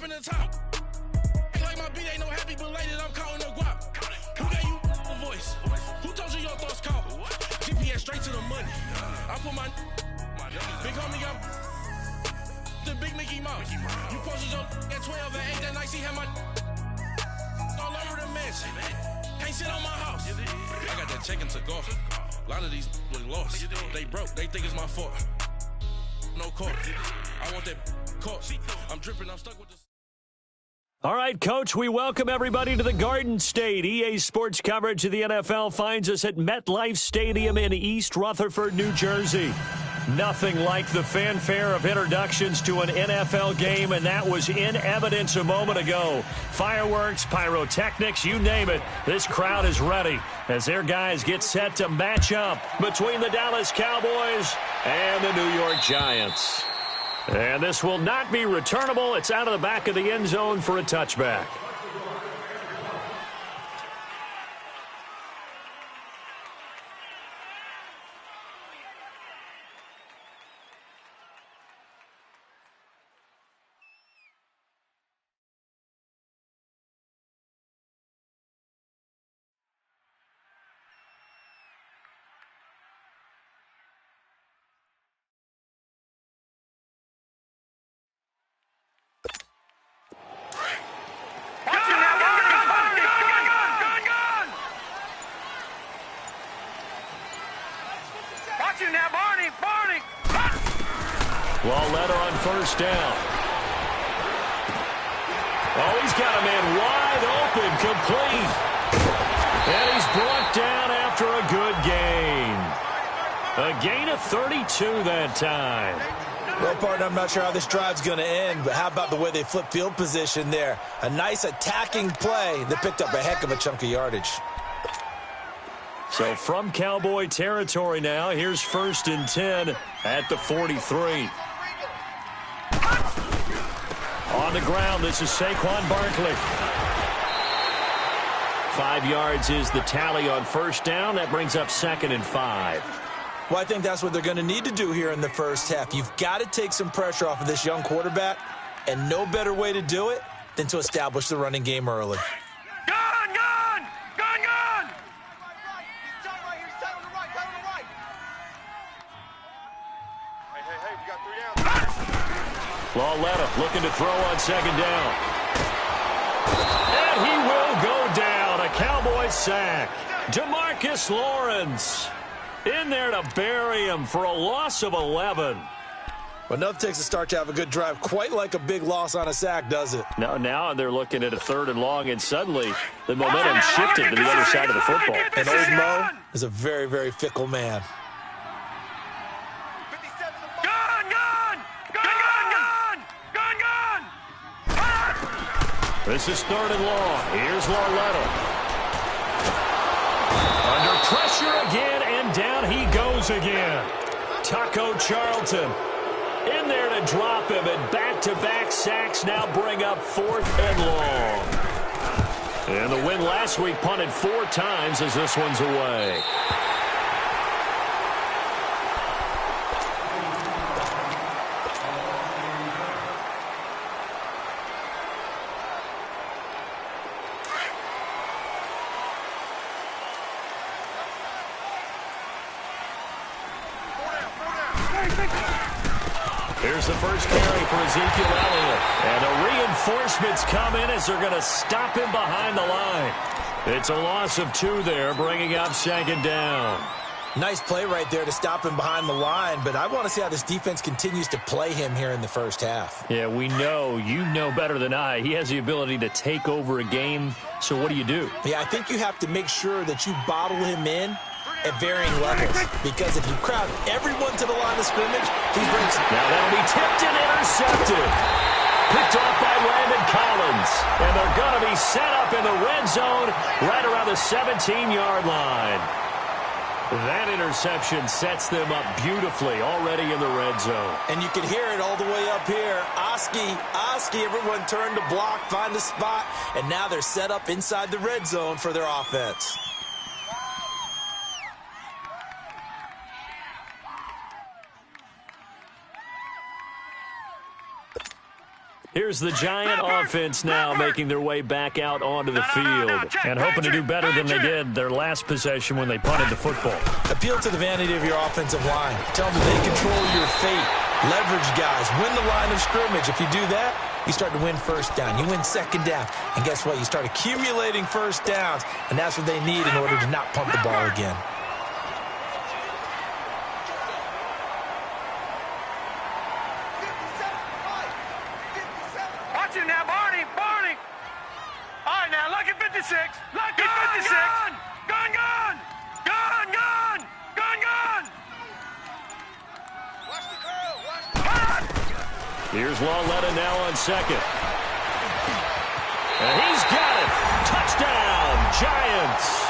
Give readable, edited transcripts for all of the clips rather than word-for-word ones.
in the top. Act like my beat ain't no happy belated, I'm counting the guap. Who gave you a voice? Who told you your thoughts count? GPS straight to the money. I put my big homie got the big Mickey Mouse. You posted your at 12 and 8 that night, she had my all over the mansion. Can't sit on my house. I got that check into golf. A lot of these was lost. They broke, they think it's my fault. No court. I want that court. I'm dripping, I'm stuck with this. All right, Coach, we welcome everybody to the Garden State. EA Sports coverage of the NFL finds us at MetLife Stadium in East Rutherford, New Jersey. Nothing like the fanfare of introductions to an NFL game, and that was in evidence a moment ago. Fireworks, pyrotechnics, you name it. This crowd is ready as their guys get set to match up between the Dallas Cowboys and the New York Giants. And this will not be returnable. It's out of the back of the end zone for a touchback. Letter on first down. Oh, he's got a man wide open, complete. And he's brought down after a good gain. A gain of 32 that time. Well, partner, I'm not sure how this drive's going to end, but how about the way they flip field position there? A nice attacking play that picked up a heck of a chunk of yardage. So from Cowboy territory now, here's 1st and 10 at the 43. On the ground, this is Saquon Barkley. 5 yards is the tally on first down. That brings up 2nd and 5. Well, I think that's what they're going to need to do here in the first half. You've got to take some pressure off of this young quarterback, and no better way to do it than to establish the running game early. Lauletta looking to throw on 2nd down. And he will go down. A Cowboy sack. DeMarcus Lawrence in there to bury him for a loss of 11. Well, enough takes a start to have a good drive. Quite like a big loss on a sack, does it? Now they're looking at a 3rd and long, and suddenly the momentum shifted to the other side of the football. And old Mo is a very, very fickle man. This is 3rd and long. Here's Lauletta. Under pressure again, and down he goes again. Taco Charlton in there to drop him, and back-to-back sacks now bring up 4th and long. And the win last week punted 4 times as this one's away. Here's the first carry for Ezekiel Elliott. And the reinforcements come in as they're going to stop him behind the line. It's a loss of 2 there, bringing up 2nd down. Nice play right there to stop him behind the line, but I want to see how this defense continues to play him here in the first half. Yeah, we know. You know better than I. He has the ability to take over a game, so what do you do? Yeah, I think you have to make sure that you bottle him in at varying levels, because if you crowd everyone to the line of scrimmage, he breaks. Now that'll be tipped and intercepted. Picked off by Landon Collins. And they're going to be set up in the red zone right around the 17-yard line. That interception sets them up beautifully already in the red zone. And you can hear it all the way up here. Oski, everyone turned to block, find a spot, and now they're set up inside the red zone for their offense. Here's here's the Giant offense now making their way back out onto the field and hoping to do better than they did their last possession when they punted the football. Appeal to the vanity of your offensive line. Tell them that they control your fate. Leverage guys. Win the line of scrimmage. If you do that, you start to win first down. You win second down. And guess what? You start accumulating first downs, and that's what they need in order to not punt the ball again. Watch it now, Barney. All right, now, look at 56. Look at 56. Gun. Watch the curl. Here's Lauletta now on second. And he's got it. Touchdown, Giants.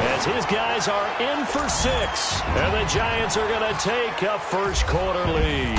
As his guys are in for 6. And the Giants are going to take a first quarter lead.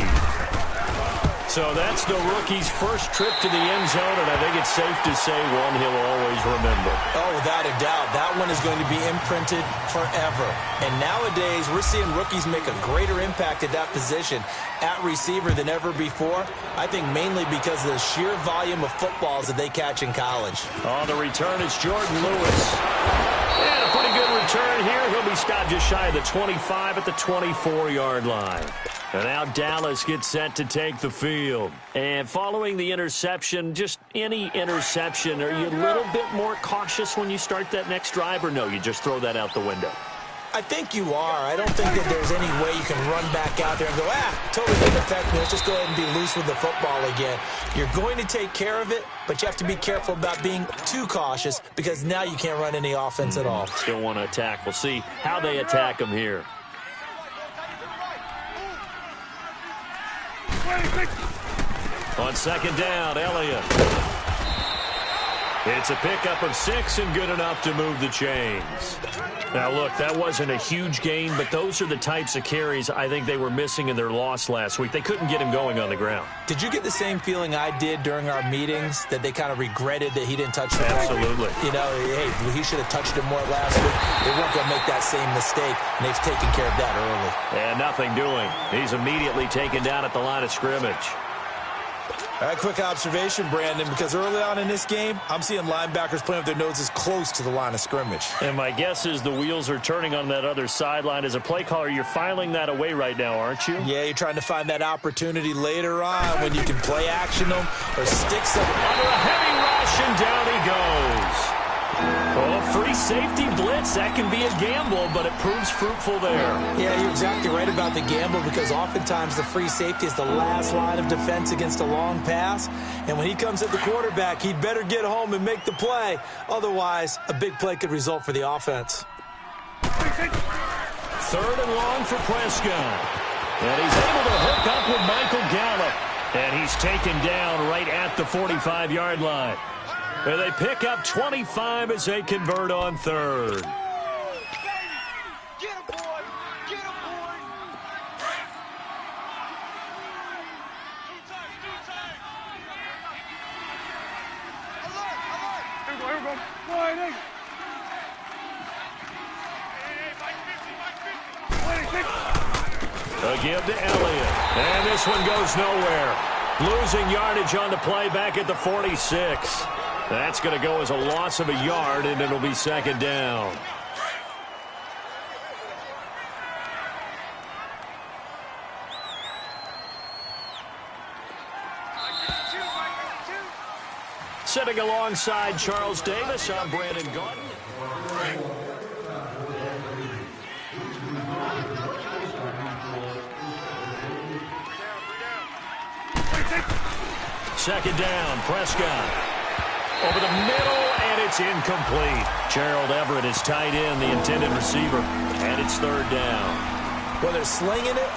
So that's the rookie's first trip to the end zone, and I think it's safe to say one he'll always remember. Oh, without a doubt. That one is going to be imprinted forever. And nowadays, we're seeing rookies make a greater impact at that position at receiver than ever before. I think mainly because of the sheer volume of footballs that they catch in college. On the return, it's Jordan Lewis. And a pretty good return here. He'll be stopped just shy of the 25 at the 24-yard line. And now Dallas gets set to take the field. And following the interception, just any interception, are you a little bit more cautious when you start that next drive, or no, you just throw that out the window? I think you are. I don't think that there's any way you can run back out there and go, totally didn't affect me. Let's just go ahead and be loose with the football again. You're going to take care of it, but you have to be careful about being too cautious because now you can't run any offense at all. Still want to attack. We'll see how they attack them here. On second down, Elliott. It's a pickup of 6 and good enough to move the chains. Now, look, that wasn't a huge gain, but those are the types of carries I think they were missing in their loss last week. They couldn't get him going on the ground. Did you get the same feeling I did during our meetings, that they kind of regretted that he didn't touch the ball? Absolutely. You know, hey, he should have touched it more last week. They weren't going to make that same mistake, and they've taken care of that early. And nothing doing. He's immediately taken down at the line of scrimmage. All right, quick observation, Brandon, because early on in this game, I'm seeing linebackers playing with their noses close to the line of scrimmage. And my guess is the wheels are turning on that other sideline. As a play caller, you're filing that away right now, aren't you? Yeah, you're trying to find that opportunity later on when you can play action them or stick some. Under a heavy rush, and down he goes. Oh, free safety blitz. That can be a gamble, but it proves fruitful there. Yeah, you're exactly right about the gamble because oftentimes the free safety is the last line of defense against a long pass. And when he comes at the quarterback, he'd better get home and make the play. Otherwise, a big play could result for the offense. 3rd and long for Prescott. And he's able to hook up with Michael Gallup. And he's taken down right at the 45-yard line. And they pick up 25 as they convert on 3rd. Get him, boy. Get him, boy. Alert. Here we go. Winding. A give to Elliott. And this one goes nowhere. Losing yardage on the play back at the 46. That's going to go as a loss of a yard, and it'll be 2nd down. Sitting alongside Charles Davis, I'm Brandon Gordon. Second down, Prescott. Over the middle, and it's incomplete. Gerald Everett is tight end, the intended receiver, and it's 3rd down. Well, they're slinging it,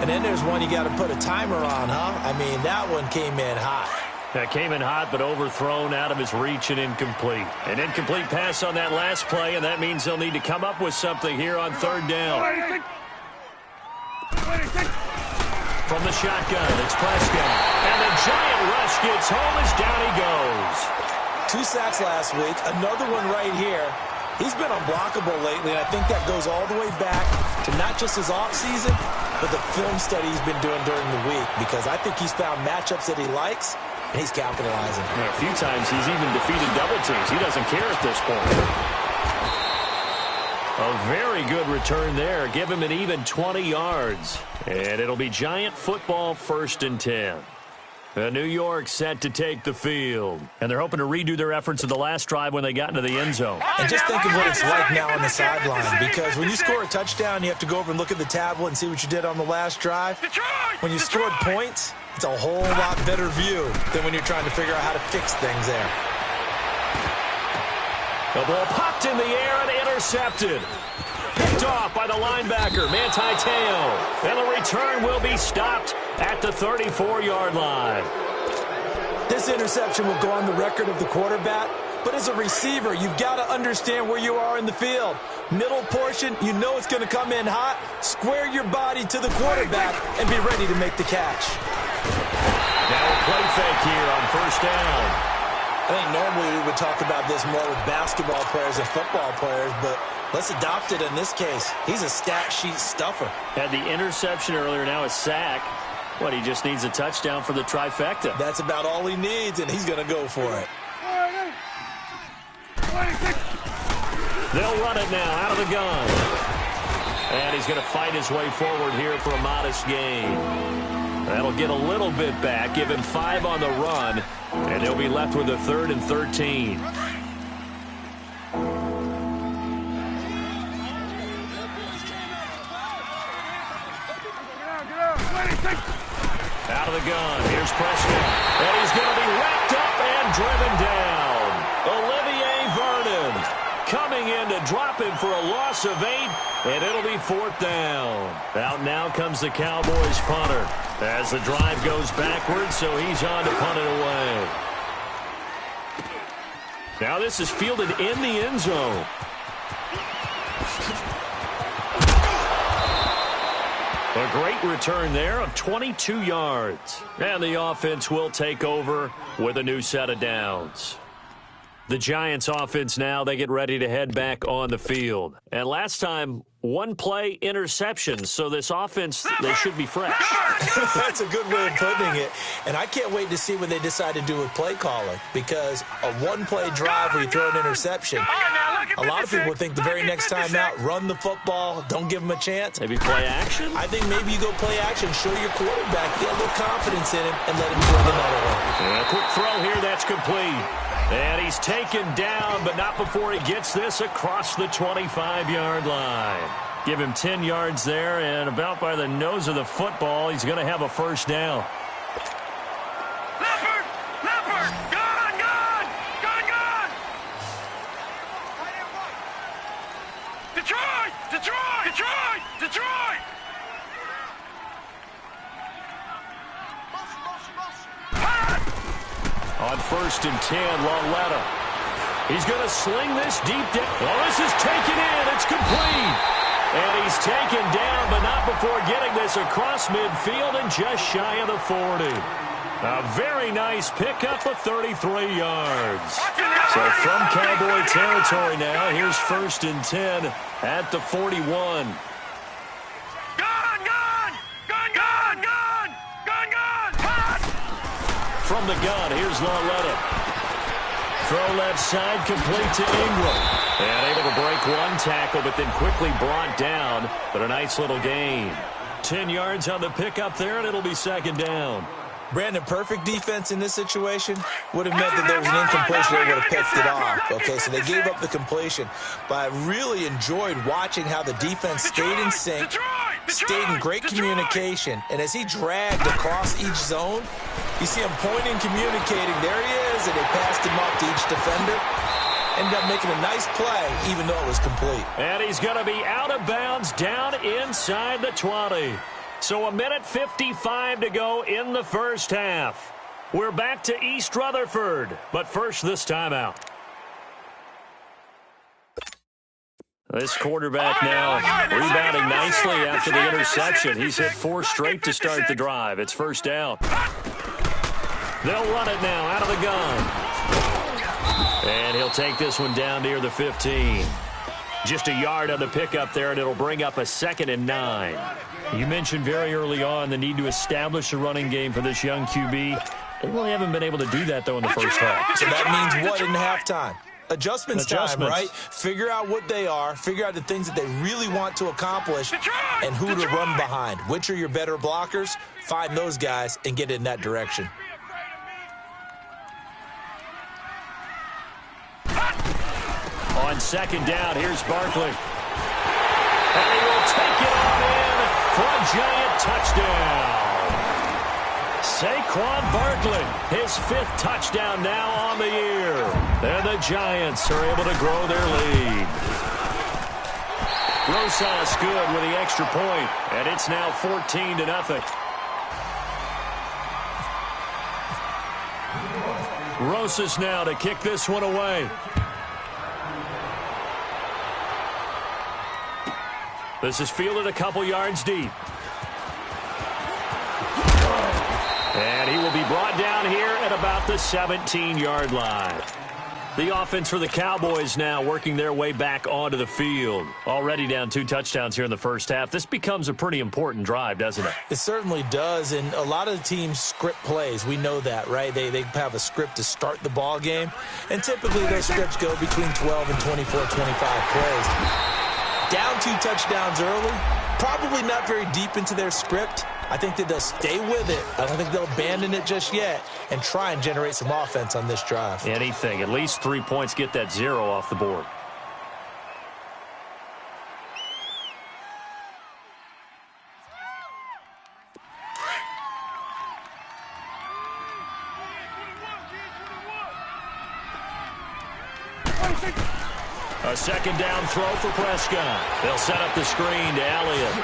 and then there's one you got to put a timer on, huh? I mean, that one came in hot. That came in hot, but overthrown out of his reach and incomplete. An incomplete pass on that last play, and that means they'll need to come up with something here on 3rd down. From the shotgun, it's Prescott. And the giant rush gets home as down he goes. 2 sacks last week, another one right here. He's been unblockable lately, and I think that goes all the way back to not just his offseason, but the film study he's been doing during the week, because I think he's found matchups that he likes, and he's capitalizing. Yeah, a few times he's even defeated double teams. He doesn't care at this point. A very good return there. Give him an even 20 yards. And it'll be Giant football, 1st and 10. New York set to take the field. And they're hoping to redo their efforts in the last drive when they got into the end zone. And just think of what it's like now on the sideline, because when you score a touchdown, you have to go over and look at the tablet and see what you did on the last drive. When you scored points, it's a whole lot better view than when you're trying to figure out how to fix things there. The ball popped in the air and intercepted. Picked off by the linebacker, Manti Te'o. And the return will be stopped at the 34-yard line. This interception will go on the record of the quarterback, but as a receiver, you've got to understand where you are in the field. Middle portion, you know it's going to come in hot. Square your body to the quarterback and be ready to make the catch. Now a play fake here on 1st down. I think normally we would talk about this more with basketball players and football players, but let's adopt it in this case. He's a stat sheet stuffer. Had the interception earlier, now a sack. What, he just needs a touchdown for the trifecta. That's about all he needs, and he's going to go for it. They'll run it now out of the gun. And he's going to fight his way forward here for a modest gain. That'll get a little bit back, give him 5 on the run, and they'll be left with a 3rd and 13. Out of the gun, here's Preston, and he's going to be wrapped up and driven down. Olivier Vernon coming in to drop him for a loss of 8, and it'll be 4th down. Out now comes the Cowboys punter as the drive goes backwards, so he's on to punt it away. Now this is fielded in the end zone. A great return there of 22 yards. And the offense will take over with a new set of downs. The Giants offense now, they get ready to head back on the field. And last time, 1-play interception, so this offense, they should be fresh. That's a good way of putting it. And I can't wait to see what they decide to do with play calling, because a 1-play drive where you throw an interception, a lot of people think the very next time out, run the football, don't give them a chance. Maybe play action? I think maybe you go play action, show your quarterback, get a little confidence in him, and let him throw another one. And a quick throw here, that's complete. And he's taken down, but not before he gets this across the 25-yard line. Give him 10 yards there, and about by the nose of the football, he's going to have a 1st down. Leopard! Leopard! Gun! Gun! Gun! Gun! Detroit! Detroit! Detroit! Detroit! On 1st and 10, Lauletta. He's going to sling this deep down. Well, this is taken in. It's complete. And he's taken down, but not before getting this across midfield and just shy of the 40. A very nice pickup of 33 yards. So from Cowboy territory now, here's 1st and 10 at the 41. Gun! Gun! Gun! Gun! Gun! Gun! Gun! Hot! From the gun, here's Lauletta. Throw left side, complete to Ingram. And able to break one tackle, but then quickly brought down. But a nice little gain. 10 yards on the pickup there, and it'll be 2nd down. Brandon, perfect defense in this situation would have meant that there was an incompletion. They would have picked it off. Okay, so they gave up the completion. But I really enjoyed watching how the defense stayed in sync, stayed in great communication. And as he dragged across each zone, you see him pointing, communicating. There he is, and they passed him up to each defender. Ended up making a nice play, even though it was complete. And he's going to be out of bounds down inside the 20. So 1:55 to go in the 1st half. We're back to East Rutherford, but first this timeout. This quarterback now rebounding nicely after the interception. He's hit 4 straight to start the drive. It's 1st down. They'll run it now out of the gun. And he'll take this one down near the 15. Just a yard on the pickup there, and it'll bring up a 2nd and 9. You mentioned very early on the need to establish a running game for this young QB. They really haven't been able to do that, though, in the first half. So that means what in halftime? Adjustments time, right? Figure out what they are, figure out the things that they really want to accomplish, and who to run behind. Which are your better blockers? Find those guys and get in that direction. On 2nd down, here's Barkley. And he will take it on in for a giant touchdown. Saquon Barkley, his 5th touchdown now on the year. And the Giants are able to grow their lead. Rosas good with the extra point, and it's now 14-0. Rosas now to kick this one away. This is fielded a couple yards deep. And he will be brought down here at about the 17-yard line. The offense for the Cowboys now working their way back onto the field. Already down 2 touchdowns here in the first half. This becomes a pretty important drive, doesn't it? It certainly does, and a lot of the teams script plays. We know that, right? They have a script to start the ball game, and typically those scripts go between 12 and 24, 25 plays. Down 2 touchdowns early, probably not very deep into their script. I think that they'll stay with it. I don't think they'll abandon it just yet and try and generate some offense on this drive. Anything. At least 3 points, get that 0 off the board. A 2nd down throw for Prescott. They'll set up the screen to Elliott.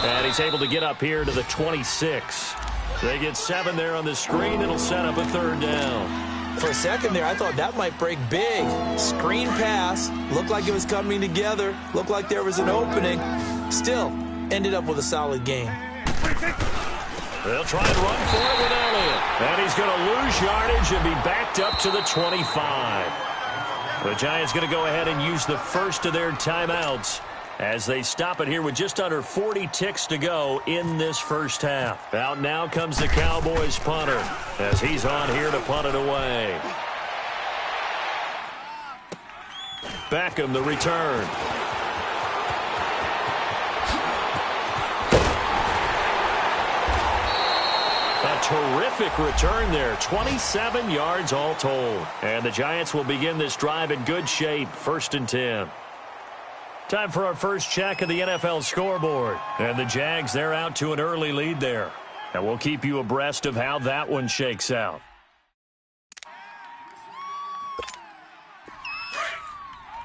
And he's able to get up here to the 26. They get 7 there on the screen. It'll set up a 3rd down. For a second there, I thought that might break big. Screen pass. Looked like it was coming together. Looked like there was an opening. Still, ended up with a solid game. They'll try and run for it with Elliott. And he's going to lose yardage and be backed up to the 25. The Giants going to go ahead and use the first of their timeouts as they stop it here with just under 40 ticks to go in this first half. Out now comes the Cowboys punter as he's on here to punt it away. Beckham the return. A terrific return there. 27 yards all told. And the Giants will begin this drive in good shape. 1st and 10. Time for our first check of the NFL scoreboard. And the Jags, they're out to an early lead there. And we'll keep you abreast of how that one shakes out.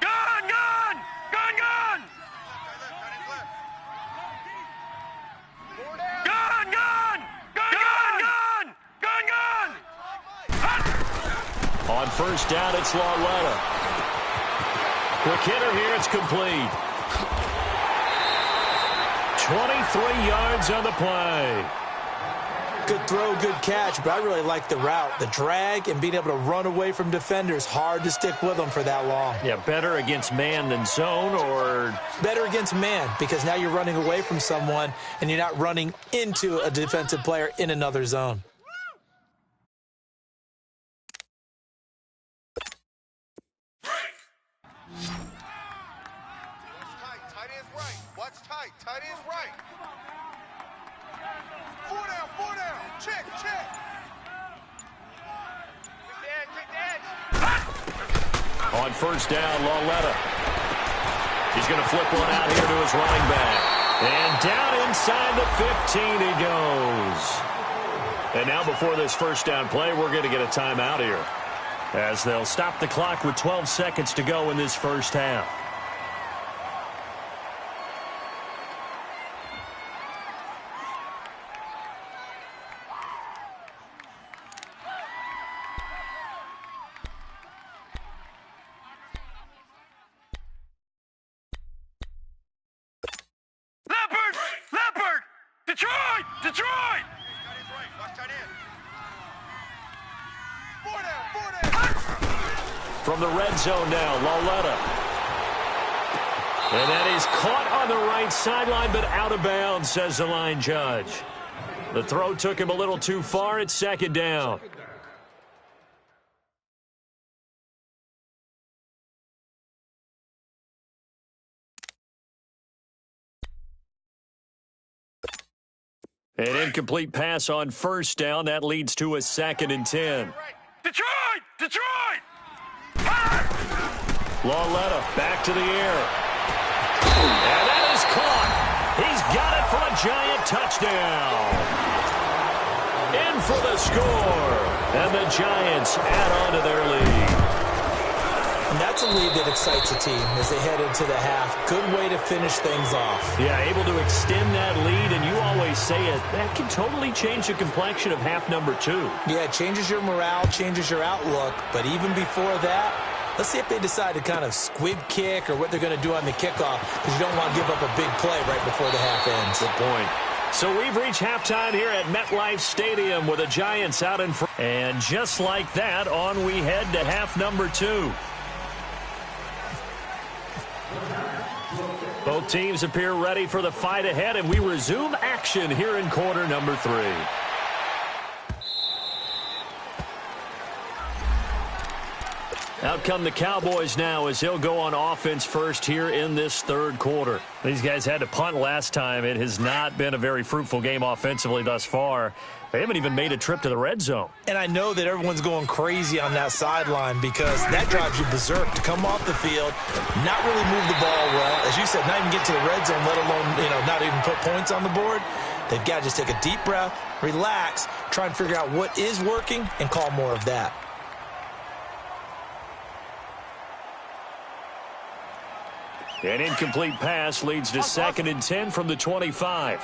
Gun, gun! Gun, gun! Gun, gun! Gun, gun! Gun, gun! On 1st down, it's Lauletta. Quick hitter here, it's complete. 23 yards on the play. Good throw, good catch, but I really like the route. The drag and being able to run away from defenders. Hard to stick with them for that long. Yeah, better against man than zone, or? Better against man, because now you're running away from someone and you're not running into a defensive player in another zone. Tight ends right. 4 down. Check. Kick the edge. On 1st down, Lauletta. He's going to flip one out here to his running back. And down inside the 15 he goes. And now before this 1st down play, we're going to get a timeout here, as they'll stop the clock with 12 seconds to go in this first half. Leopard! Detroit! Watch tight end. 4 down. From the red zone now, Lauletta. And that is caught on the right sideline, but out of bounds, says the line judge. The throw took him a little too far. It's second down. An incomplete pass on first down. That leads to a 2nd and 10. Detroit! Detroit! Lauletta back to the air. And that is caught. He's got it for a giant touchdown. In for the score. And the Giants add on to their lead. And that's a lead that excites a team as they head into the half. Good way to finish things off. Yeah, able to extend that lead, and you always say it, that can totally change the complexion of half number 2. Yeah, it changes your morale, changes your outlook, but even before that, let's see if they decide to kind of squib kick or what they're going to do on the kickoff, because you don't want to give up a big play right before the half ends. Good point. So we've reached halftime here at MetLife Stadium with the Giants out in front. And just like that, on we head to half number 2. Both teams appear ready for the fight ahead, and we resume action here in quarter number 3. Out come the Cowboys now as he'll go on offense first here in this third quarter. These guys had to punt last time. It has not been a very fruitful game offensively thus far. They haven't even made a trip to the red zone. And I know that everyone's going crazy on that sideline because that drives you berserk to come off the field, not really move the ball well. As you said, not even get to the red zone, let alone, not even put points on the board. They've got to just take a deep breath, relax, try and figure out what is working, and call more of that. An incomplete pass leads to 2nd and 10 from the 25.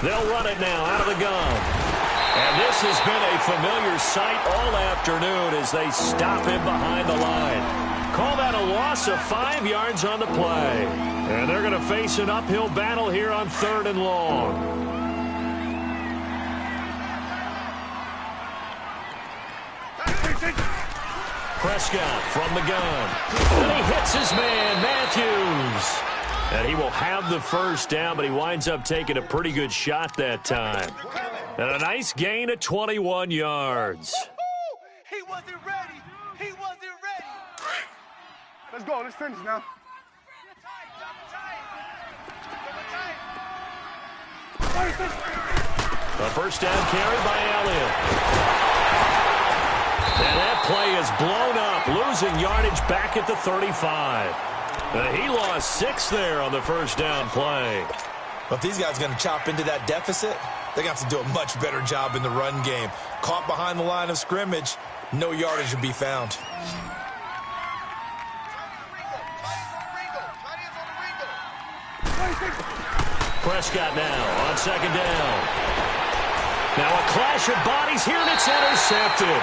They'll run it now out of the gun. And this has been a familiar sight all afternoon as they stop him behind the line. Call that a loss of 5 yards on the play. And they're going to face an uphill battle here on 3rd and long. Prescott from the gun. And he hits his man, Matthews. And he will have the first down, but he winds up taking a pretty good shot that time. And a nice gain of 21 yards. He wasn't ready. He wasn't ready. Let's go. Let's finish now. A first down carry by Elliott. And that play is blown up, losing yardage back at the 35. He lost 6 there on the first down play. But if these guys are going to chop into that deficit, they're going to have to do a much better job in the run game. Caught behind the line of scrimmage, no yardage would be found. Prescott now on 2nd down. Now a clash of bodies here, and it's intercepted.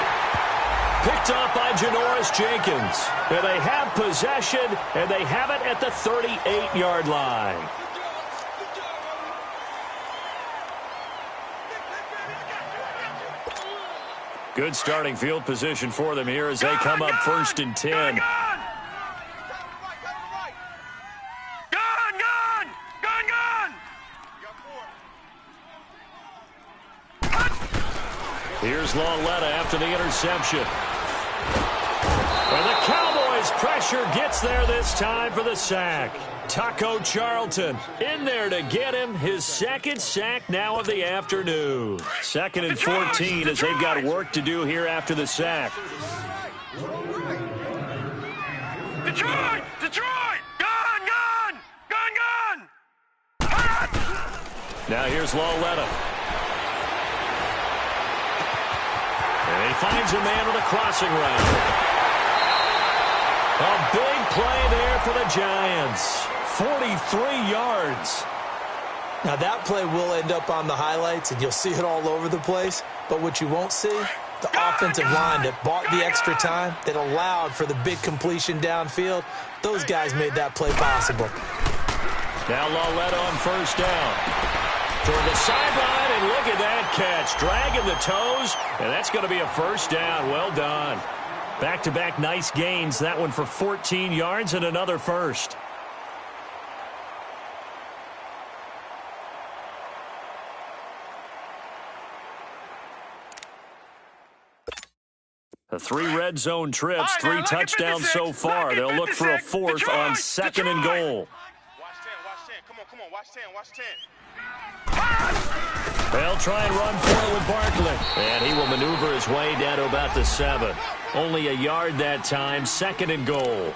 Picked off by Janoris Jenkins. And they have possession, and they have it at the 38-yard line. Good starting field position for them here as they come up 1st and 10. Here's Lauletta after the interception. And the Cowboys' pressure gets there this time for the sack. Taco Charlton in there to get him his 2nd sack now of the afternoon. 2nd and 14 as they've got work to do here after the sack. Detroit! Detroit! Gun! Gun! Gun! Gun! Now here's Lauletta. And he finds a man with a crossing route. A big play there for the Giants. 43 yards. Now that play will end up on the highlights, and you'll see it all over the place. But what you won't see, the offensive line that bought the extra time, that allowed for the big completion downfield, those guys made that play possible. Now Lauletta on first down. Toward the sideline, and look at that catch. Dragging the toes, and that's going to be a first down. Well done. Back-to-back nice gains. That one for 14 yards and another first. The 3 red zone trips, 3 touchdowns so far. They'll look for a 4th on 2nd and goal. Watch 10. Come on. Watch 10. They'll try and run for it with Barkley. And he will maneuver his way down to about the 7. Only a yard that time, 2nd and goal.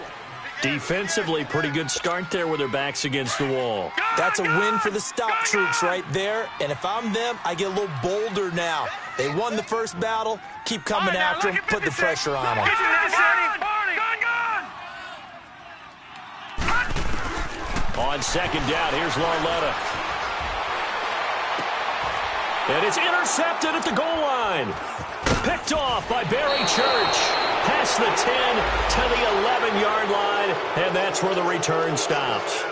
Defensively, pretty good start there with their backs against the wall. That's a win for the stop troops right there. And if I'm them, I get a little bolder now. They won the first battle. Keep coming after them. Put the pressure on them. On 2nd down, here's Larletta. And it's intercepted at the goal line. Picked off by Barry Church. Past the 10 to the 11-yard line, and that's where the return stops.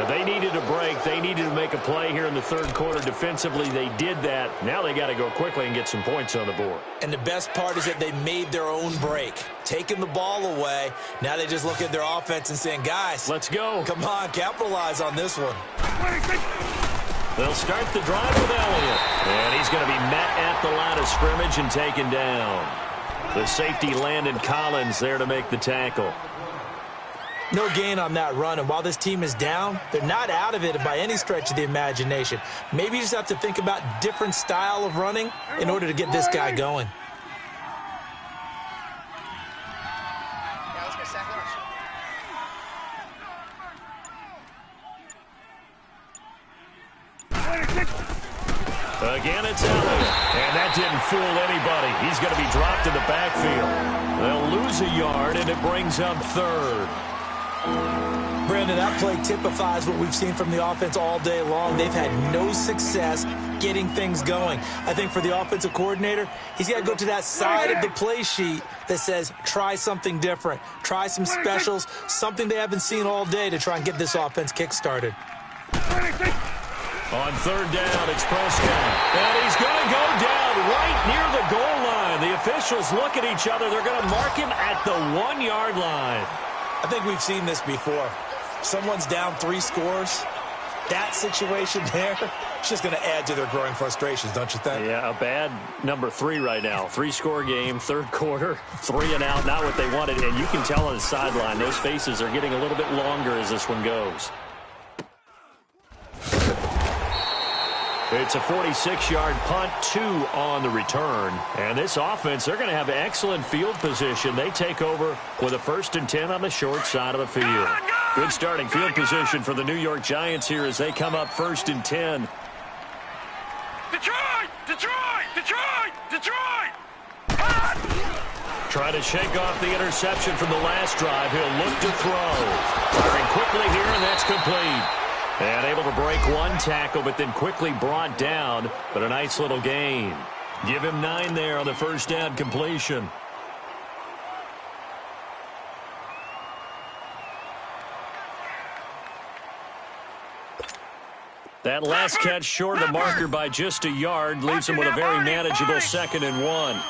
They needed a break. They needed to make a play here in the 3rd quarter. Defensively, they did that. Now they got to go quickly and get some points on the board. And the best part is that they made their own break. Taking the ball away. Now they just look at their offense and saying, guys, let's go. Come on, capitalize on this one. They'll start the drive with Elliott. And he's going to be met at the line of scrimmage and taken down. The safety Landon Collins there to make the tackle. No gain on that run, and while this team is down, they're not out of it by any stretch of the imagination. Maybe you just have to think about different style of running in order to get this guy going. Again, it's Elliott. And that didn't fool anybody. He's going to be dropped in the backfield. They'll lose a yard, and it brings up 3rd. Brandon, that play typifies what we've seen from the offense all day long. They've had no success getting things going. I think for the offensive coordinator, he's got to go to that side of the play sheet that says, try something different. Try some specials, something they haven't seen all day to try and get this offense kick-started. On 3rd down, it's Prescott. And he's going to go down right near the goal line. The officials look at each other. They're going to mark him at the 1-yard line. I think we've seen this before. Someone's down 3 scores. That situation there, it's just going to add to their growing frustrations, don't you think? Yeah, a bad number 3 right now. 3-score game, 3rd quarter, 3 and out, not what they wanted. And you can tell on the sideline, those faces are getting a little bit longer as this one goes. It's a 46-yard punt, 2 on the return. And this offense, they're going to have excellent field position. They take over with a 1st and 10 on the short side of the field. Good starting field position for the New York Giants here as they come up 1st and 10. Detroit! Trying to shake off the interception from the last drive. He'll look to throw. Firing quickly here, and that's complete. And able to break 1 tackle, but then quickly brought down. But a nice little gain. Give him 9 there on the 1st down completion. That last catch short of the marker by just a yard leaves him with a very manageable 2nd and 1.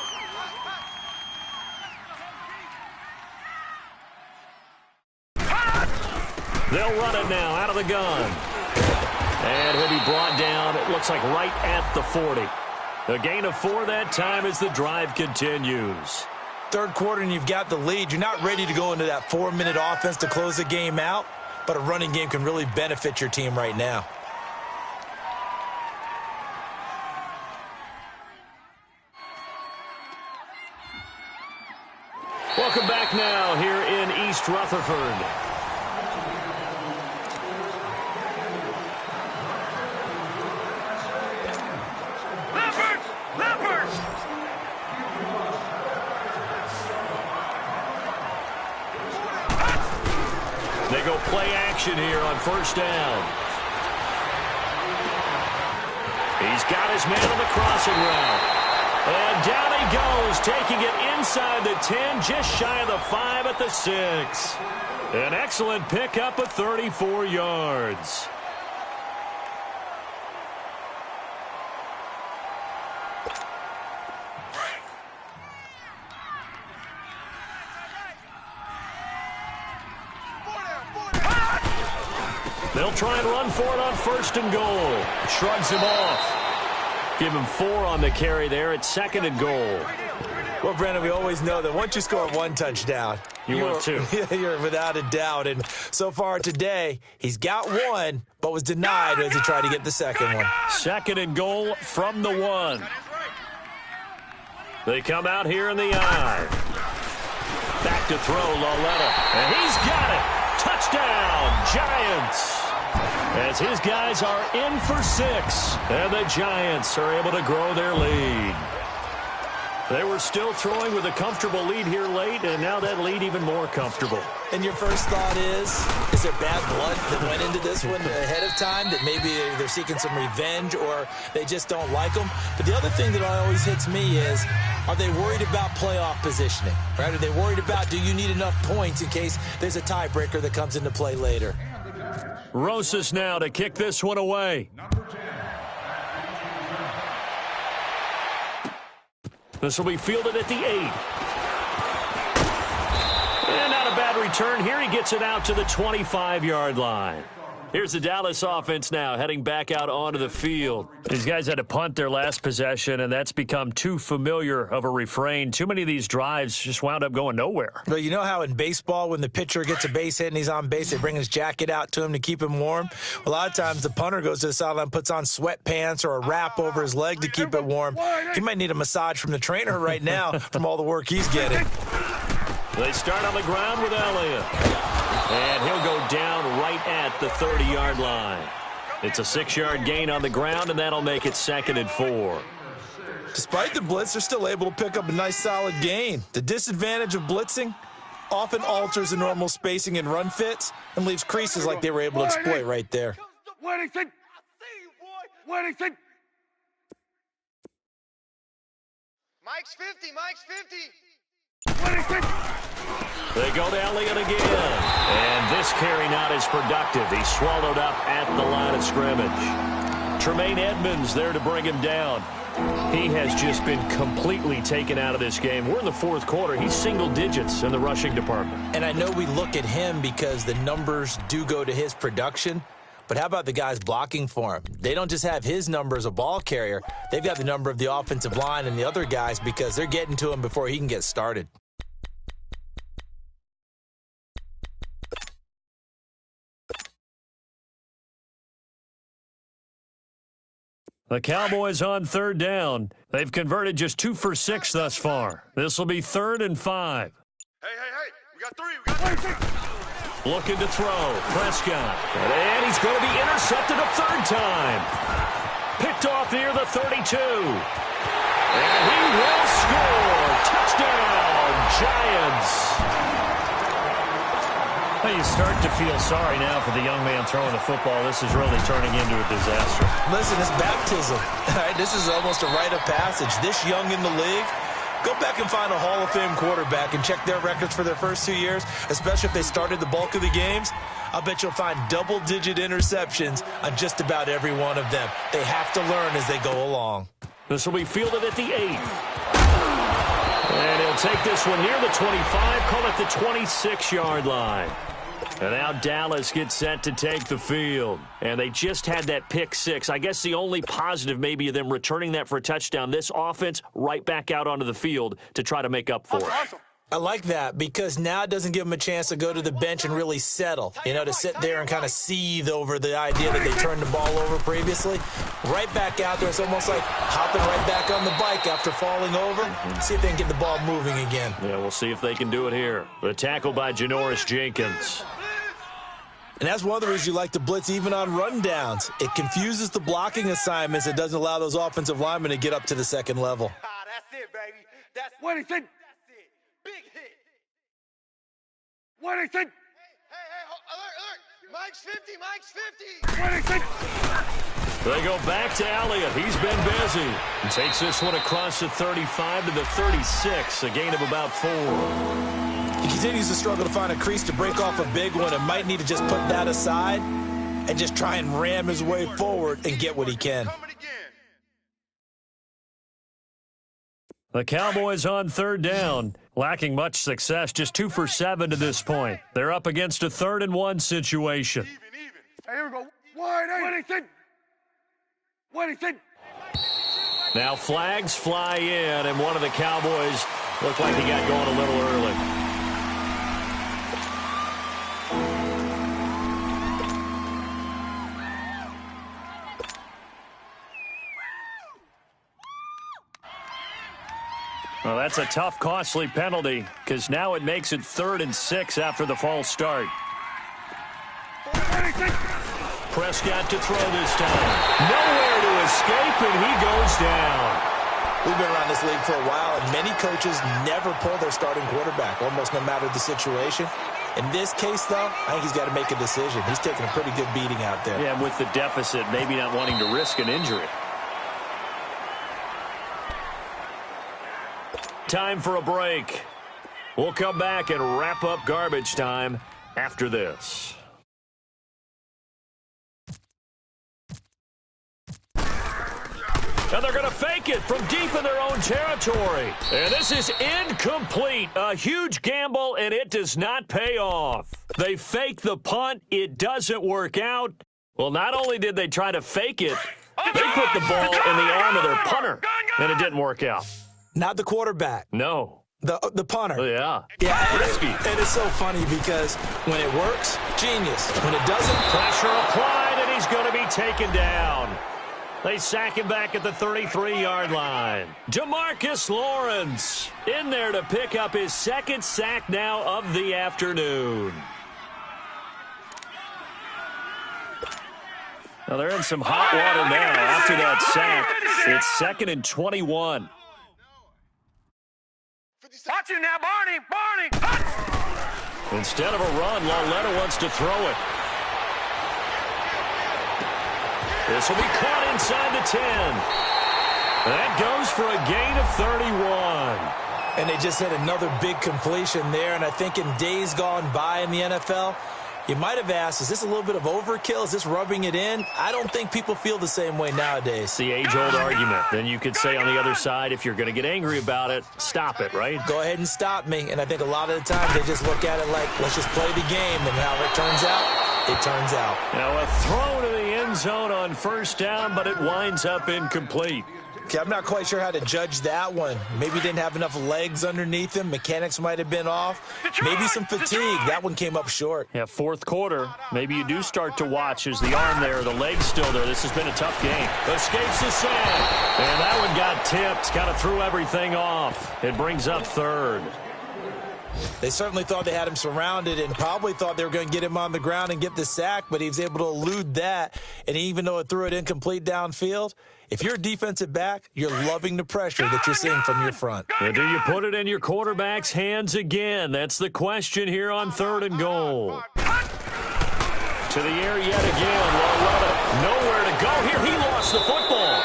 They'll run it now out of the gun. And he'll be brought down, it looks like right at the 40. A gain of 4 that time as the drive continues. 3rd quarter and you've got the lead. You're not ready to go into that 4-minute offense to close the game out, but a running game can really benefit your team right now. Welcome back now here in East Rutherford. They go play action here on 1st down. He's got his man on the crossing route. And down he goes, taking it inside the 10, just shy of the 5 at the 6. An excellent pickup of 34 yards. They'll try and run for it on 1st and goal. Shrugs him off. Give him 4 on the carry there at 2nd and goal. Well, Brandon, we always know that once you score 1 touchdown, want 2. You're without a doubt. And so far today, he's got 1, but was denied as he tried to get the second one. 2nd and goal from the 1. They come out here in the I. Back to throw, Lauletta. And he's got it. Touchdown, Giants. As his guys are in for 6. And the Giants are able to grow their lead. They were still throwing with a comfortable lead here late, and now that lead even more comfortable. And your first thought is there bad blood that went into this one ahead of time, that maybe they're seeking some revenge or they just don't like them? But the other thing that always hits me is, are they worried about playoff positioning? Right? Are they worried about, do you need enough points in case there's a tiebreaker that comes into play later? Rosas now to kick this one away. This will be fielded at the 8. And not a bad return here. He gets it out to the 25-yard line. Here's the Dallas offense now heading back out onto the field. These guys had to punt their last possession, and that's become too familiar of a refrain. Too many of these drives just wound up going nowhere. Well, you know how in baseball when the pitcher gets a base hit and he's on base, they bring his jacket out to him to keep him warm? Well, a lot of times the punter goes to the sideline, puts on sweatpants or a wrap over his leg to keep it warm. He might need a massage from the trainer right now from all the work he's getting. They start on the ground with Elliott. And he'll go down right at the 30-yard line. It's a 6-yard gain on the ground, and that'll make it 2nd and 4. Despite the blitz, they're still able to pick up a nice, solid gain. The disadvantage of blitzing often alters the normal spacing and run fits and leaves creases like they were able to exploit right there. Weddington! Weddington! Mike's 50, Mike's 50! They go to Elliott again. And this carry not as productive. He's swallowed up at the line of scrimmage. Tremaine Edmonds there to bring him down. He has just been completely taken out of this game. We're in the 4th quarter. He's single digits in the rushing department. And I know we look at him because the numbers do go to his production. But how about the guys blocking for him? They don't just have his number as a ball carrier. They've got the number of the offensive line and the other guys because they're getting to him before he can get started. The Cowboys on 3rd down. They've converted just 2 for 6 thus far. This will be 3rd and 5. Hey, we got 3, we got 3. Looking to throw. Prescott. And he's going to be intercepted a 3rd time. Picked off near the 32. And he will score. Touchdown, Giants. Well, you start to feel sorry now for the young man throwing the football. This is really turning into a disaster. Listen, it's baptism. Right? This is almost a rite of passage. This young in the league, go back and find a Hall of Fame quarterback and check their records for their first 2 years, especially if they started the bulk of the games. I'll bet you'll find double-digit interceptions on just about every one of them. They have to learn as they go along. This will be fielded at the 8. And he'll take this one near the 25, call it the 26-yard line. And now Dallas gets set to take the field. And they just had that pick 6. I guess the only positive maybe of them returning that for a touchdown. This offense right back out onto the field to try to make up for it. I like that because now it doesn't give them a chance to go to the bench and really settle, to sit there and kind of seethe over the idea that they turned the ball over previously. Right back out there, it's almost like hopping right back on the bike after falling over. See if they can get the ball moving again. Yeah, we'll see if they can do it here. The tackle by Janoris Jenkins. And that's one of the reasons you like to blitz even on rundowns. It confuses the blocking assignments. It doesn't allow those offensive linemen to get up to the second level. That's it, baby. That's Weddington. Big hit. Weddington. Hey, alert. Mike's 50, Mike's 50. Weddington. They go back to Elliott. He's been busy. He takes this one across the 35 to the 36, a gain of about 4. He continues to struggle to find a crease to break off a big one and might need to just put that aside and just try and ram his way forward and get what he can. The Cowboys on 3rd down, lacking much success, just 2 for 7 to this point. They're up against a 3rd and 1 situation. Hey, here we go. Wide eight. What do you? Now flags fly in, and one of the Cowboys looked like he got going a little early. Well, that's a tough, costly penalty, because now it makes it 3rd and 6 after the false start. Prescott to throw this time. Nowhere to escape, and he goes down. We've been around this league for a while, and many coaches never pull their starting quarterback, almost no matter the situation. In this case, though, I think he's got to make a decision. He's taking a pretty good beating out there. Yeah, with the deficit, maybe not wanting to risk an injury. Time for a break. We'll come back and wrap up garbage time after this. And they're going to fake it from deep in their own territory. And this is incomplete. A huge gamble, and it does not pay off. They fake the punt. It doesn't work out. Well, not only did they try to fake it, they put the ball in the arm of their punter, and it didn't work out. Not the quarterback. No. The punter. Yeah. Risky. It is so funny because when it works, genius. When it doesn't, pressure applied, and he's going to be taken down. They sack him back at the 33-yard line. DeMarcus Lawrence in there to pick up his 2nd sack now of the afternoon. Well, they're in some hot water now after that sack. It's 2nd and 21. Watch him now, Barney. Instead of a run, Lauletta wants to throw it. This will be caught inside the 10. That goes for a gain of 31. And they just had another big completion there. And I think in days gone by in the NFL, you might have asked, is this a little bit of overkill? Is this rubbing it in? I don't think people feel the same way nowadays. It's the age-old argument. Then you could say on the other side, if you're going to get angry about it, stop it, right? Go ahead and stop me. And I think a lot of the time they just look at it like, let's just play the game. And how it turns out, it turns out. Now a throw to the end zone on 1st down, but it winds up incomplete. Okay, I'm not quite sure how to judge that one. Maybe didn't have enough legs underneath him. Mechanics might have been off. Maybe some fatigue. That one came up short. Yeah, 4th quarter. Maybe you do start to watch as the arm there, the leg's still there. This has been a tough game. Escapes the sand. And that one got tipped. Kind of threw everything off. It brings up 3rd. They certainly thought they had him surrounded and probably thought they were going to get him on the ground and get the sack, but he was able to elude that. And even though it threw it incomplete downfield, if you're a defensive back, you're loving the pressure that you're seeing from your front. And do you put it in your quarterback's hands again? That's the question here on 3rd and goal. To the air yet again. Lauletta nowhere to go here. He lost the football.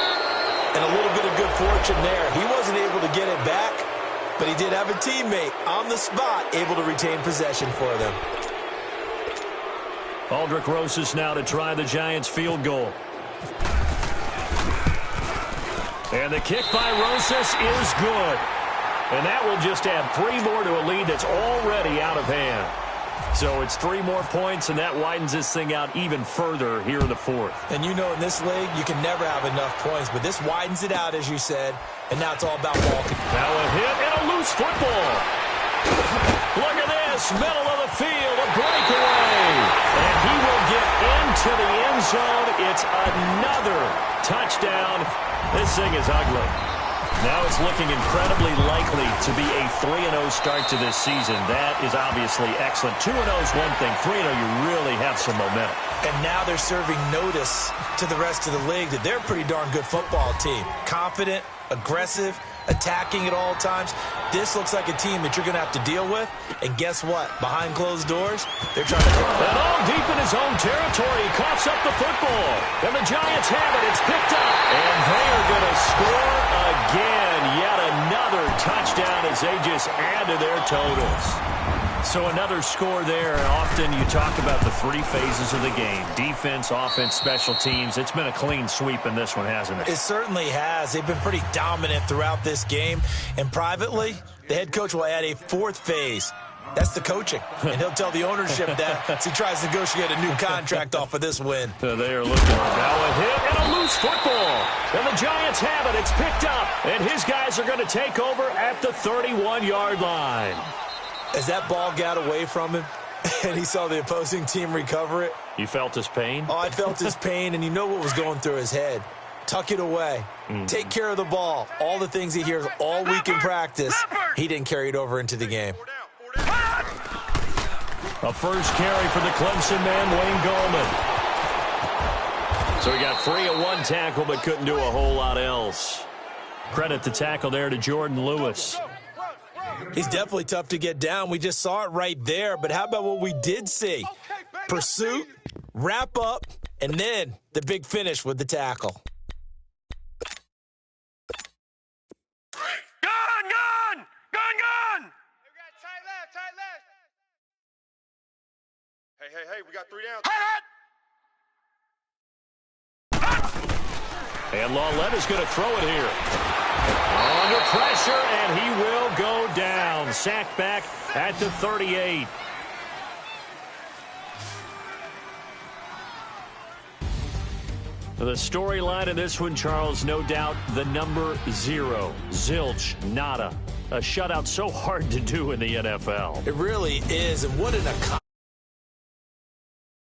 And a little bit of good fortune there. He wasn't able to get it back, but he did have a teammate on the spot able to retain possession for them. Aldrich Rosas now to try the Giants field goal. And the kick by Rosas is good. And that will just add 3 more to a lead that's already out of hand. So it's 3 more points, and that widens this thing out even further here in the 4th. And you know in this league, you can never have enough points, but this widens it out, as you said, and now it's all about ball control. Now a hit and a loose football. Look at this, middle of the field, a breakaway. And he will get into the end zone. It's another touchdown. This thing is ugly. Now it's looking incredibly likely to be a 3-0 start to this season. That is obviously excellent. 2-0 is one thing. 3-0, you really have some momentum. And now they're serving notice to the rest of the league that they're a pretty darn good football team. Confident, aggressive, attacking at all times. This looks like a team that you're going to have to deal with. And guess what? Behind closed doors, they're trying to... And all deep in his own territory, he coughs up the football. And the Giants have it. It's picked up. And they are going to score again. Yet another touchdown as they just add to their totals. So another score there. Often you talk about the 3 phases of the game. Defense, offense, special teams. It's been a clean sweep in this one, hasn't it? It certainly has. They've been pretty dominant throughout this game. And privately, the head coach will add a 4th phase. That's the coaching. And he'll tell the ownership that as he tries to negotiate a new contract off of this win. They are looking. Now a hit and a loose football. And the Giants have it. It's picked up. And his guys are going to take over at the 31-yard line. As that ball got away from him and he saw the opposing team recover it. You felt his pain? Oh, I felt his pain, and you know what was going through his head. Tuck it away. Take care of the ball. All the things he hears all week in practice, he didn't carry it over into the game. A first carry for the Clemson man, Wayne Gallman. So he got free of one tackle but couldn't do a whole lot else. Credit the tackle there to Jordan Lewis. He's definitely tough to get down. We just saw it right there. But how about what we did see? Pursuit, wrap up, and then the big finish with the tackle. Gun! Hey, we got 3 downs. And Lauletta's going to throw it here. Under pressure, and he will go down. Sacked back at the 38. The storyline in this one, Charles, no doubt the number 0. Zilch, nada. A shutout so hard to do in the NFL. It really is, and what an accomplishment.